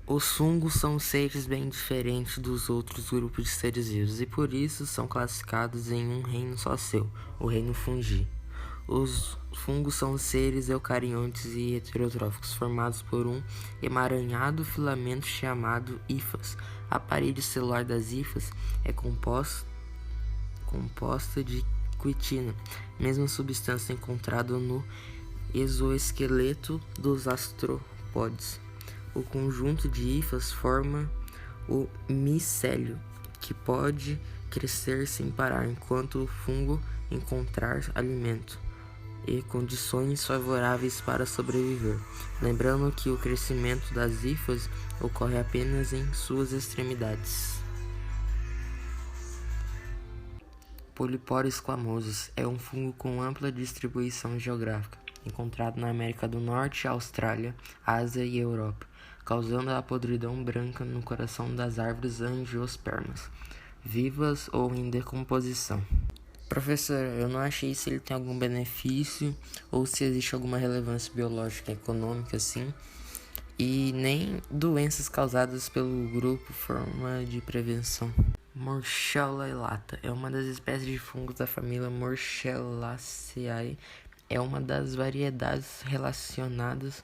Os fungos são seres bem diferentes dos outros grupos de seres vivos e por isso são classificados em um reino só seu, o reino fungi. Os fungos são seres eucariontes e heterotróficos formados por um emaranhado filamento chamado hifas. A parede celular das hifas é composta de quitina, mesma substância encontrada no exoesqueleto dos astrópodes. O conjunto de hifas forma o micélio, que pode crescer sem parar enquanto o fungo encontrar alimento e condições favoráveis para sobreviver. Lembrando que o crescimento das hifas ocorre apenas em suas extremidades. Poliporo esquamosus é um fungo com ampla distribuição geográfica, encontrado na América do Norte, Austrália, Ásia e Europa, causando a podridão branca no coração das árvores angiospermas, vivas ou em decomposição. Professor, eu não achei se ele tem algum benefício ou se existe alguma relevância biológica, econômica, assim, e nem doenças causadas pelo grupo forma de prevenção. Morchella elata é uma das espécies de fungos da família Morchellaceae. É uma das variedades relacionadas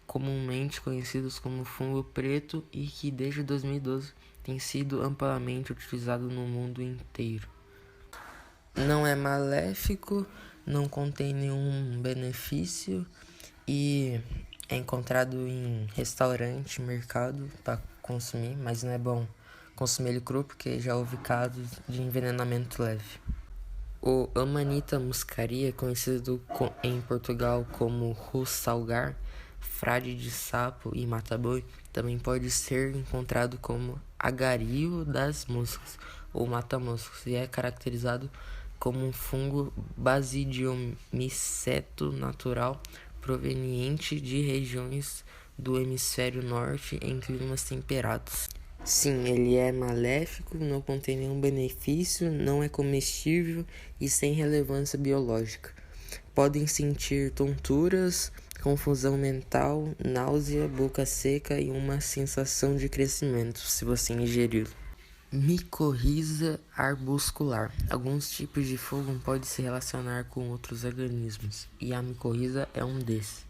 comumente conhecidos como fungo preto e que desde 2012 tem sido amplamente utilizado no mundo inteiro. Não é maléfico, não contém nenhum benefício e é encontrado em restaurante, mercado para consumir, mas não é bom consumir ele cru porque já houve casos de envenenamento leve. O Amanita muscaria, conhecido em Portugal como russalgar, frade de sapo e mata-boi, também pode ser encontrado como agario das moscas ou mata-moscas e é caracterizado como um fungo basidiomiceto natural proveniente de regiões do hemisfério norte em climas temperados. Sim, ele é maléfico, não contém nenhum benefício, não é comestível e sem relevância biológica. Podem sentir tonturas, confusão mental, náusea, boca seca e uma sensação de crescimento se você ingeri-lo. Micorriza arbuscular. Alguns tipos de fungo podem se relacionar com outros organismos e a micorriza é um desses.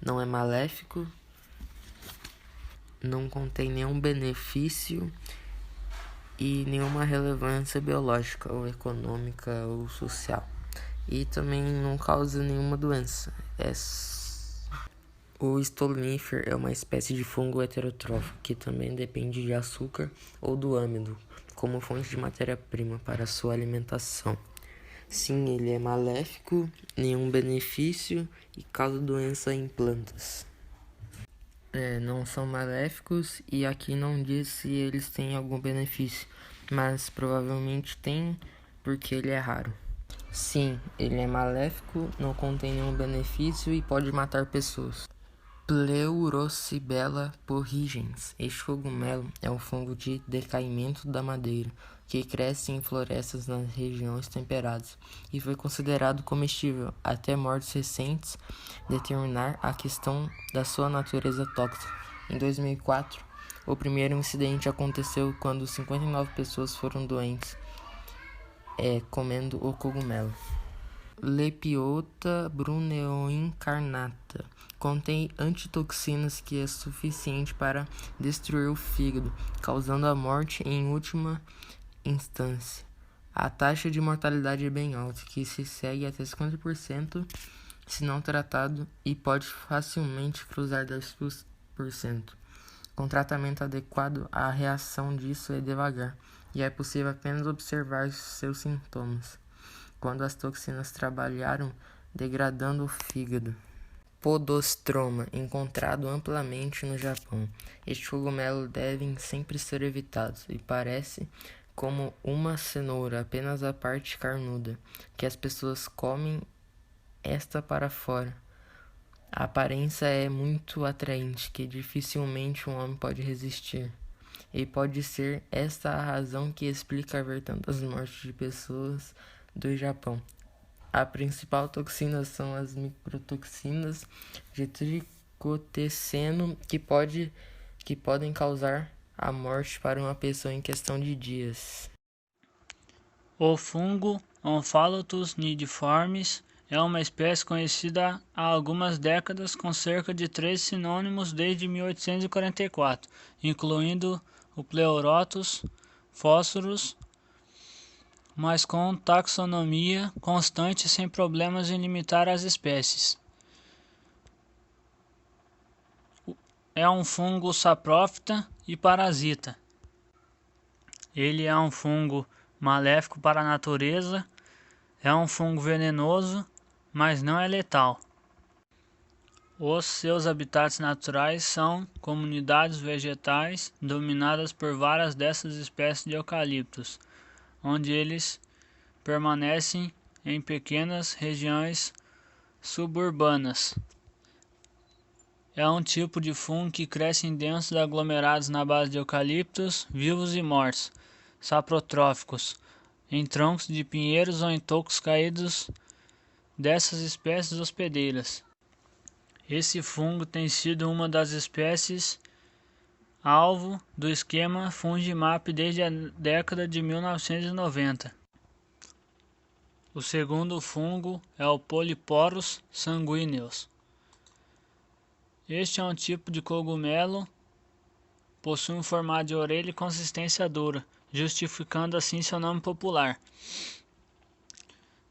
Não é maléfico, não contém nenhum benefício e nenhuma relevância biológica ou econômica ou social. E também não causa nenhuma doença. O stolonifer é uma espécie de fungo heterotrófico que também depende de açúcar ou do âmido como fonte de matéria-prima para sua alimentação. Sim, ele é maléfico, nenhum benefício e causa doença em plantas. Não são maléficos e aqui não diz se eles têm algum benefício, mas provavelmente tem porque ele é raro. Sim, ele é maléfico, não contém nenhum benefício e pode matar pessoas. Pleurocibella porrigens. Este cogumelo é um fungo de decaimento da madeira, que cresce em florestas nas regiões temperadas e foi considerado comestível até mortes recentes determinar a questão da sua natureza tóxica. Em 2004, o primeiro incidente aconteceu quando 59 pessoas foram doentes comendo o cogumelo. Lepiota bruneoincarnata contém antitoxinas que é suficiente para destruir o fígado, causando a morte em última instância. A taxa de mortalidade é bem alta, que se segue até 50% se não tratado e pode facilmente cruzar 10%. Com tratamento adequado, a reação disso é devagar e é possível apenas observar seus sintomas quando as toxinas trabalharam degradando o fígado. Podostroma, encontrado amplamente no Japão. Este cogumelo deve sempre ser evitado e parece como uma cenoura, apenas a parte carnuda, que as pessoas comem esta para fora. A aparência é muito atraente, que dificilmente um homem pode resistir. E pode ser esta a razão que explica haver tantas mortes de pessoas do Japão. A principal toxina são as microtoxinas de tricoteceno, que pode que podem causar a morte para uma pessoa em questão de dias. O fungo Omphalotus nidiformis é uma espécie conhecida há algumas décadas com cerca de 13 sinônimos desde 1844, incluindo o Pleurotus phosphorus, mas com taxonomia constante sem problemas em limitar as espécies. É um fungo saprófita e parasita. Ele é um fungo maléfico para a natureza, é um fungo venenoso, mas não é letal. Os seus habitats naturais são comunidades vegetais dominadas por várias dessas espécies de eucaliptos, onde eles permanecem em pequenas regiões suburbanas. É um tipo de fungo que cresce em densos aglomerados na base de eucaliptos vivos e mortos, saprotróficos, em troncos de pinheiros ou em tocos caídos dessas espécies hospedeiras. Esse fungo tem sido uma das espécies alvo do esquema Fungimap desde a década de 1990. O segundo fungo é o Polyporus sanguineus. Este é um tipo de cogumelo, possui um formato de orelha e consistência dura, justificando assim seu nome popular.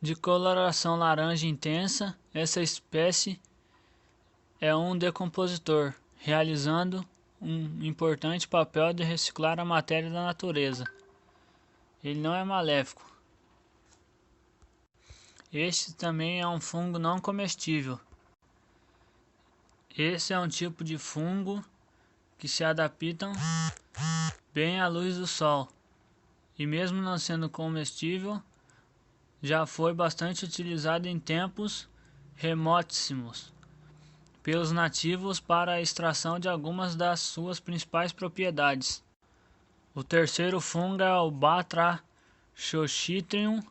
De coloração laranja intensa, essa espécie é um decompositor, realizando um importante papel de reciclar a matéria da natureza. Ele não é maléfico. Este também é um fungo não comestível. Esse é um tipo de fungo que se adaptam bem à luz do sol e, mesmo não sendo comestível, já foi bastante utilizado em tempos remotíssimos pelos nativos para a extração de algumas das suas principais propriedades. O terceiro fungo é o Batrachochitrium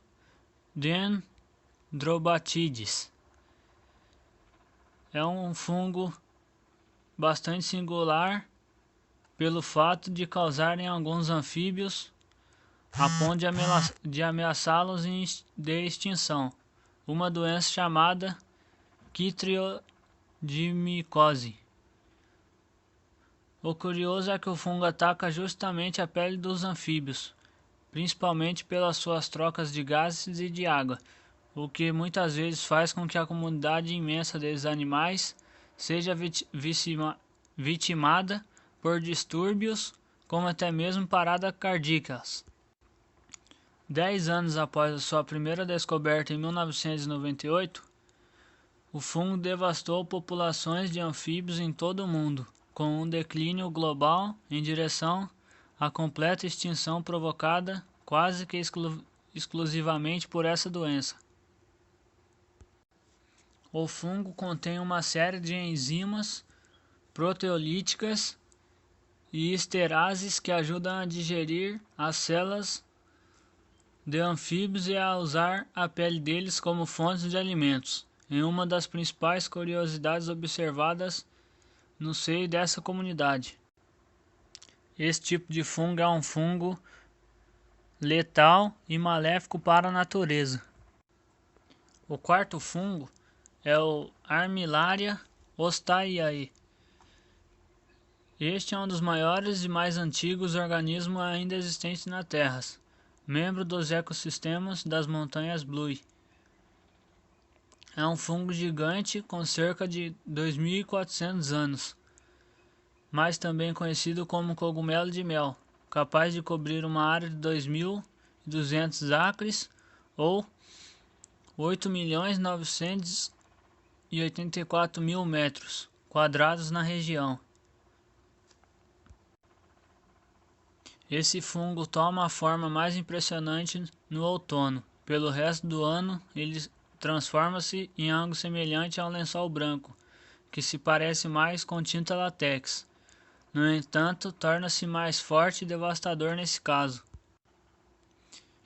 dendrobatidis. É um fungo bastante singular pelo fato de causar em alguns anfíbios a ponto de ameaçá-los de extinção, uma doença chamada quitriodimicose. O curioso é que o fungo ataca justamente a pele dos anfíbios, principalmente pelas suas trocas de gases e de água, o que muitas vezes faz com que a comunidade imensa desses animais seja vitimada por distúrbios, como até mesmo paradas cardíacas. 10 anos após a sua primeira descoberta em 1998, o fungo devastou populações de anfíbios em todo o mundo, com um declínio global em direção à completa extinção provocada quase que exclusivamente por essa doença. O fungo contém uma série de enzimas proteolíticas e esterases que ajudam a digerir as células de anfíbios e a usar a pele deles como fonte de alimentos, em uma das principais curiosidades observadas no seio dessa comunidade. Esse tipo de fungo é um fungo letal e maléfico para a natureza. O quarto fungo é o Armillaria osteiae. Este é um dos maiores e mais antigos organismos ainda existentes na Terra, membro dos ecossistemas das montanhas Blue. É um fungo gigante com cerca de 2.400 anos, mas também conhecido como cogumelo de mel, capaz de cobrir uma área de 2.200 acres ou 8.984.000 metros quadrados na região. Esse fungo toma a forma mais impressionante no outono. Pelo resto do ano, ele transforma-se em algo semelhante a um lençol branco, que se parece mais com tinta látex. No entanto, torna-se mais forte e devastador nesse caso.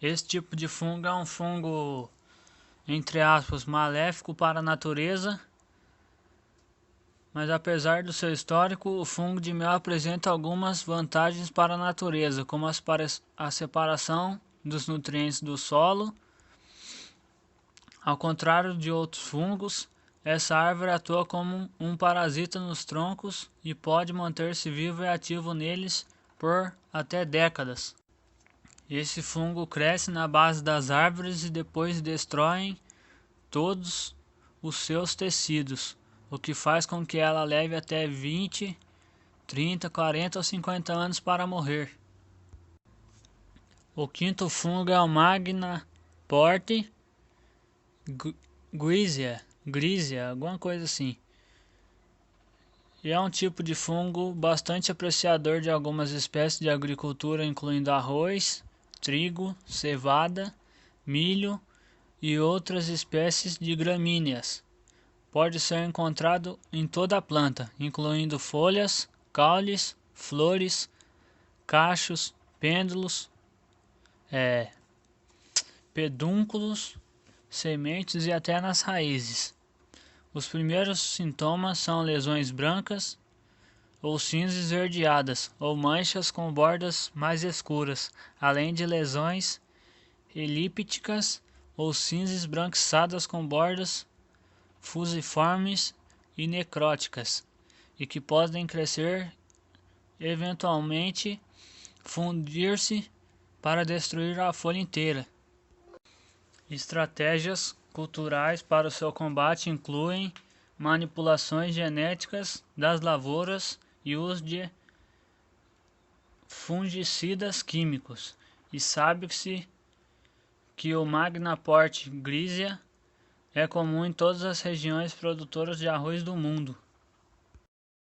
Esse tipo de fungo é um fungo, entre aspas, maléfico para a natureza, mas apesar do seu histórico, o fungo de mel apresenta algumas vantagens para a natureza, como a separação dos nutrientes do solo. Ao contrário de outros fungos, essa árvore atua como um parasita nos troncos e pode manter-se vivo e ativo neles por até décadas. Esse fungo cresce na base das árvores e depois destrói todos os seus tecidos, o que faz com que ela leve até 20, 30, 40 ou 50 anos para morrer. O quinto fungo é o Magnaporte Grisia, alguma coisa assim. E é um tipo de fungo bastante apreciador de algumas espécies de agricultura, incluindo arroz, trigo, cevada, milho e outras espécies de gramíneas. Pode ser encontrado em toda a planta, incluindo folhas, caules, flores, cachos, pêndulos, pedúnculos, sementes e até nas raízes. Os primeiros sintomas são lesões brancas ou cinzas esverdeadas ou manchas com bordas mais escuras, além de lesões elípticas ou cinzas esbranquiçadas com bordas fusiformes e necróticas, e que podem crescer, eventualmente fundir-se para destruir a folha inteira. Estratégias culturais para o seu combate incluem manipulações genéticas das lavouras e uso de fungicidas químicos. E sabe-se que o Magnaporte Grisia é comum em todas as regiões produtoras de arroz do mundo.